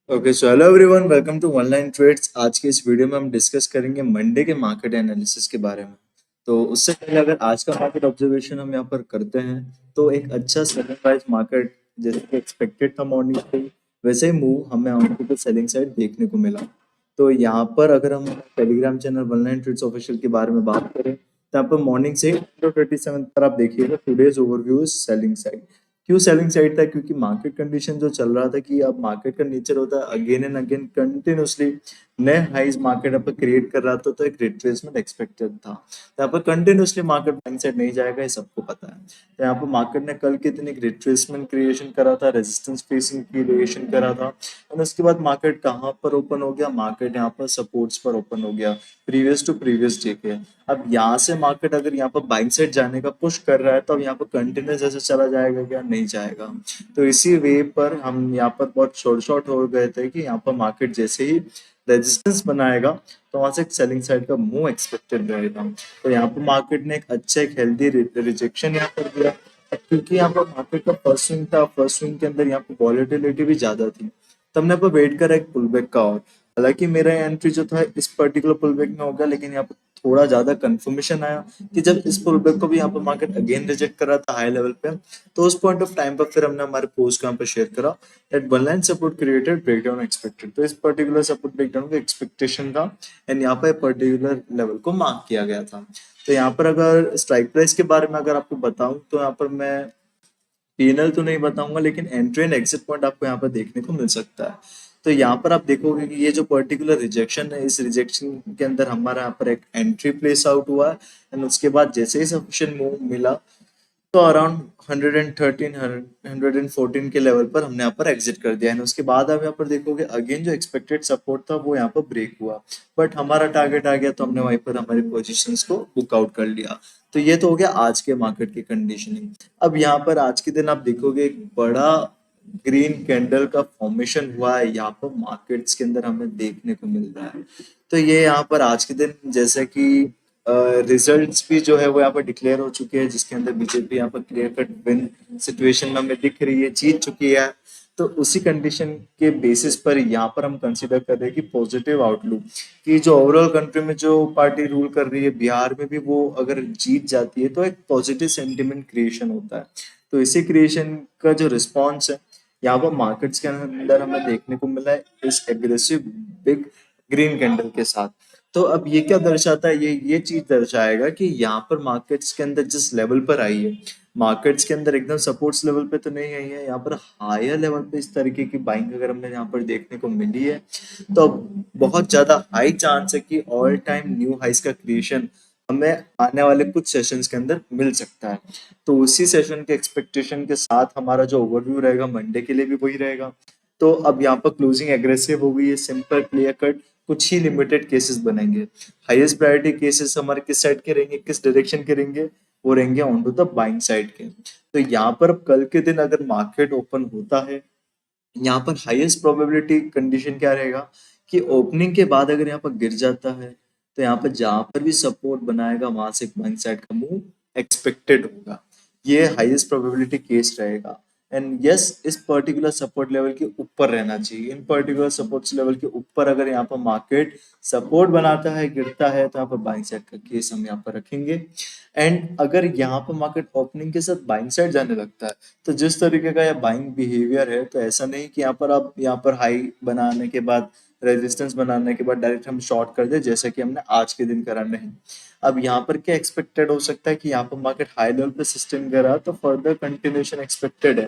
Okay, so hello everyone, welcome to online trades. आज के इस वीडियो में हम डिस्कस करेंगे मंडे के मार्केट एनालिसिस के बारे में। तो उससे पहले अगर आज का मार्केट ऑब्जर्वेशन हम यहाँ पर करते हैं तो एक अच्छा सेलिंग प्राइस मार्केट जैसे कि एक्सपेक्टेड था मॉर्निंग से, वैसे ही मूव हमें ऑन सेलिंग साइड देखने को मिला। तो यहाँ पर अगर हम Telegram channel online trades official के बारे में बात करें तो यहाँ पर मॉर्निंग से 27 पर आप देखिएगा today's overview is selling side. क्यों सेलिंग साइड था? क्योंकि मार्केट कंडीशन जो चल रहा था कि अब मार्केट का नेचर होता है अगेन एंड अगेन कंटिन्यूसली नए हाइज मार्केट अब क्रिएट कर रहा था, तो एक रिट्रेसमेंट एक्सपेक्टेड था। तो यहाँ पर कंटिन्यूसली मार्केट बाइंग साइड नहीं जाएगा, ये सबको पता है। तो यहाँ पर मार्केट ने कल के दिन एक रिट्रेसमेंट क्रिएशन करा था, रेजिस्टेंस फेसिंग क्रिएशन करा था, और उसके बाद मार्केट कहाँ पर ओपन हो गया? मार्केट यहाँ पर सपोर्ट्स पर ओपन हो गया प्रीवियस टू प्रीवियस डे के। अब यहाँ से मार्केट अगर यहाँ पर बाइंग साइड जाने का पुश कर रहा है तो अब यहाँ पर कंटिन्यूस ऐसे चला जाएगा क्या? नहीं जाएगा। तो इसी वे पर हम यहाँ पर बहुत शॉर्ट हो गए थे कि यहाँ पर मार्केट जैसे ही रेजिस्टेंस बनाएगा तो वहां से एक सेलिंग साइड का मूव एक्सपेक्टेड रहेगा। तो यहाँ पर मार्केट ने एक अच्छा एक हेल्दी रिजेक्शन यहाँ पर दिया। क्योंकि यहाँ पर मार्केट का फर्स्ट स्विंग था, फर्स्ट स्विंग के अंदर यहाँ पर वॉलेटिलिटी भी ज्यादा थी, तो हमने पर वेट करा एक पुल बैक का। और हालांकि मेरा एंट्री जो था इस पर्टिकुलर पुल बैक में हो गया, लेकिन यहाँ पर थोड़ा ज्यादा कंफर्मेशन आया कि जब इस पुल बैक को भी यहाँ पर मार्केट अगेन रिजेक्ट कर रहा था हाई लेवल पे, तो उस पॉइंट ऑफ टाइम पर फिर हमने हमारे पोस्ट को यहाँ पर शेयर करा that one line support created, breakdown expected. तो इस पर्टिकुलर सपोर्ट ब्रेकडाउन का एक्सपेक्टेशन था एंड यहाँ पर पर्टिकुलर लेवल को मार्क किया गया था। तो यहाँ पर अगर स्ट्राइक प्राइस के बारे में अगर आपको बताऊं तो यहाँ पर मैं पीएनएल तो नहीं बताऊंगा, लेकिन एंट्री एंड एग्जिट पॉइंट आपको यहाँ पर देखने को मिल सकता है। तो यहाँ पर आप देखोगे कि ये जो पर्टिकुलर रिजेक्शन है, इस रिजेक्शन के अंदर हमारा यहाँ पर एक एंट्री प्लेस आउट हुआ है एंड उसके बाद जैसे ही सफिशिएंट मूव मिला तो अराउंड 113 114 के लेवल पर हमने यहाँ पर एग्जिट कर दिया है। उसके बाद आप यहाँ पर देखोगे अगेन जो एक्सपेक्टेड सपोर्ट था वो यहाँ पर ब्रेक हुआ, बट हमारा टारगेट आ गया तो हमने वहीं पर हमारी पोजीशंस को बुक आउट कर लिया। तो ये तो हो गया आज के मार्केट की कंडीशनिंग। अब यहाँ पर आज के दिन आप देखोगे एक बड़ा ग्रीन कैंडल का फॉर्मेशन हुआ है यहाँ पर मार्केट्स के अंदर हमें देखने को मिल रहा है। तो ये यहाँ पर आज के दिन जैसे कि रिजल्ट्स भी जो है वो यहाँ पर डिक्लेयर हो चुके हैं, जिसके अंदर बीजेपी यहाँ पर क्लियर कट विन सिचुएशन में हमें दिख रही है, जीत चुकी है। तो उसी कंडीशन के बेसिस पर यहाँ पर हम कंसीडर कर रहे हैं कि पॉजिटिव आउटलुक कि जो ओवरऑल कंट्री में जो पार्टी रूल कर रही है, बिहार में भी वो अगर जीत जाती है तो एक पॉजिटिव सेंटिमेंट क्रिएशन होता है। तो इसी क्रिएशन का जो रिस्पॉन्स है यहाँ पर मार्केट्स के अंदर हमें देखने को मिला है इस एग्रेसिव बिग ग्रीन कैंडल के साथ। तो अब ये क्या दर्शाता है? ये चीज दर्शाएगा कि यहाँ पर मार्केट्स के अंदर जिस लेवल पर आई है, मार्केट्स के अंदर एकदम सपोर्ट्स लेवल पे तो नहीं आई है, यहाँ पर हायर लेवल पे इस तरीके की बाइंग अगर हमें यहाँ पर देखने को मिली है तो बहुत ज्यादा हाई चांस है कि ऑल टाइम न्यू हाइस का क्रिएशन हमें आने वाले कुछ सेशंस के अंदर मिल सकता है। तो उसी सेशन के एक्सपेक्टेशन के साथ हमारा जो ओवरव्यू रहेगा मंडे के लिए भी वही रहेगा। तो अब यहाँ पर क्लोजिंग एग्रेसिव हो गई है, सिंपल क्लियर कट, कुछ ही लिमिटेड केसेस बनेंगे। हाईएस्ट प्रायोरिटी केसेस हमारे किस साइड के रहेंगे, किस डायरेक्शन के रहेंगे? वो रहेंगे on to the buying side के। तो यहाँ पर अब कल के दिन अगर मार्केट ओपन होता है, यहाँ पर हाईएस्ट प्रोबेबिलिटी कंडीशन क्या रहेगा कि ओपनिंग के बाद अगर यहाँ पर गिर जाता है तो यहाँ पर जहां पर भी सपोर्ट बनाएगा वहां से एक बाइंग साइड का मूव एक्सपेक्टेड होगा। ये हाईएस्ट प्रोबेबिलिटी केस रहेगा। एंड यस, इस पर्टिकुलर सपोर्ट लेवल के ऊपर रहना चाहिए। इन पर्टिकुलर सपोर्ट लेवल के ऊपर अगर यहाँ पर मार्केट सपोर्ट बनाता है, गिरता है, तो यहाँ पर बाइंग साइड का केस हम यहाँ पर रखेंगे। एंड अगर यहाँ पर मार्केट ओपनिंग के साथ बाइंग साइड जाने लगता है तो जिस तरीके का यह बाइंग बिहेवियर है, तो ऐसा नहीं कि यहाँ पर आप यहाँ पर हाई बनाने के बाद रेजिस्टेंस बनाने के बाद डायरेक्ट हम शॉर्ट कर दे जैसा कि हमने आज के दिन करा। नहीं, अब यहाँ पर क्या एक्सपेक्टेड हो सकता है कि यहाँ पर मार्केट हाई लेवल पे सस्टेन करा तो फर्दर कंटिन्यूएशन एक्सपेक्टेड है।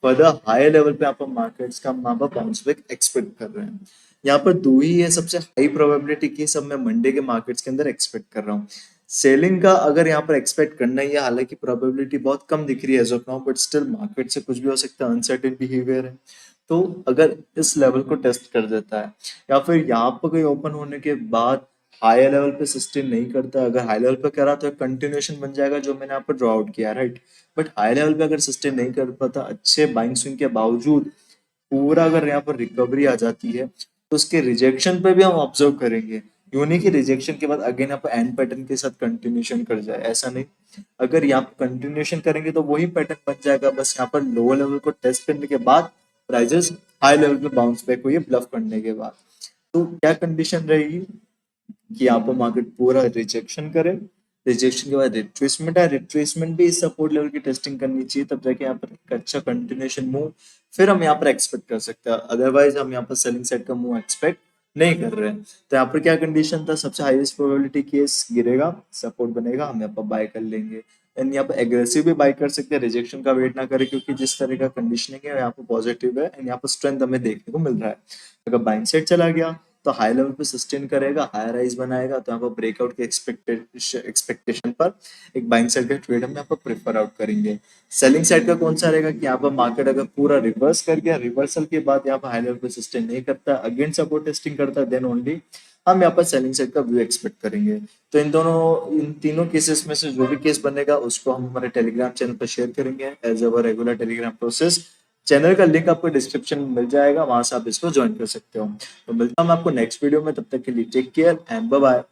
फर्दर हाई लेवल पे यहाँ पर मार्केट्स का हम यहाँ पर बाउंस बैक एक्सपेक्ट कर रहे हैं। यहाँ पर दो ही है सबसे हाई प्रोबेबिलिटी की सब मैं मंडे के मार्केट्स के अंदर एक्सपेक्ट कर रहा हूँ। सेलिंग का अगर यहाँ पर एक्सपेक्ट करना ही है, हालांकि प्रोबेबिलिटी बहुत कम दिख रही है as of now, but still market से कुछ भी हो सकता है, अनसर्टेन बिहेवियर है। तो अगर इस लेवल को टेस्ट कर देता है या फिर यहाँ पर कोई ओपन होने के बाद हायर लेवल पे सस्टेन नहीं करता, अगर हाई लेवल पे करा तो एक कंटिन्यूएशन बन जाएगा जो मैंने यहाँ पर ड्रॉ आउट किया, राइट। बट हाई लेवल पे अगर सस्टेन नहीं कर पाता अच्छे बाइंग स्विंग के बावजूद, पूरा अगर यहाँ पर रिकवरी आ जाती है तो उसके रिजेक्शन पे भी हम ऑब्जर्व करेंगे। यूं नहीं कि रिजेक्शन के बाद अगेन यहाँ पर एंड पैटर्न के साथ कंटिन्यूएशन कर जाए, ऐसा नहीं। अगर यहाँ पर कंटिन्यूएशन करेंगे तो वही पैटर्न बन जाएगा, बस यहाँ पर लोअर लेवल को टेस्ट करने के बाद प्राइजेस हाई लेवल पे बाउंस बैक हुई है ब्लफ करने के बाद। तो क्या कंडीशन रहेगी कि यहाँ पर मार्केट पूरा रिजेक्शन करे, रिजेक्शन के बाद रिट्रेसमेंट है, रिट्रेसमेंट भी इस सपोर्ट लेवल की टेस्टिंग करनी चाहिए, तब जाके यहाँ पर एक अच्छा कंटिन्यूएशन मूव फिर हम यहाँ पर एक्सपेक्ट कर सकते हैं। अदरवाइज हम यहाँ पर सेलिंग साइड का मूव एक्सपेक्ट नहीं कर रहे हैं। तो यहाँ पर क्या कंडीशन था, सबसे हाईएस्ट प्रोबेबिलिटी केस गिरेगा, सपोर्ट बनेगा, हम यहाँ पर बाय कर लेंगे। एंड यहाँ पर एग्रेसिव भी बाय कर सकते हैं, रिजेक्शन का वेट ना करें, क्योंकि जिस तरह का कंडीशनिंग है यहाँ पर पॉजिटिव है एंड यहाँ पर स्ट्रेंथ हमें देखने को मिल रहा है। अगर बाइंग साइड चला गया तो हाई लेवल पे सस्टेन करेगा, हायर राइज बनाएगा, तो यहाँ पर ब्रेकआउट के एक्सपेक्टेशन पर एक बाइंग साइड का ट्रेड हम यहाँ पर प्रेफर आउट करेंगे। सेलिंग साइड का कौन सा रहेगा कि यहाँ पर मार्केट अगर पूरा रिवर्स कर गया, रिवर्सल के बाद यहाँ पर हाई लेवल पे सस्टेन नहीं करता, अगेन सपोर्ट टेस्टिंग करता है, देन ओनली हम यहाँ पर सेलिंग साइड का व्यू एक्सपेक्ट करेंगे। तो इन तीनों केसेस में से जो भी केस बनेगा उसको हम हमारे टेलीग्राम चैनल पर शेयर करेंगे as our regular Telegram process. Channel का लिंक आपको डिस्क्रिप्शन में मिल जाएगा, वहां से आप इसको ज्वाइन कर सकते हो। तो मिलता हूँ मैं आपको नेक्स्ट वीडियो में, तब तक के लिए take care and bye bye.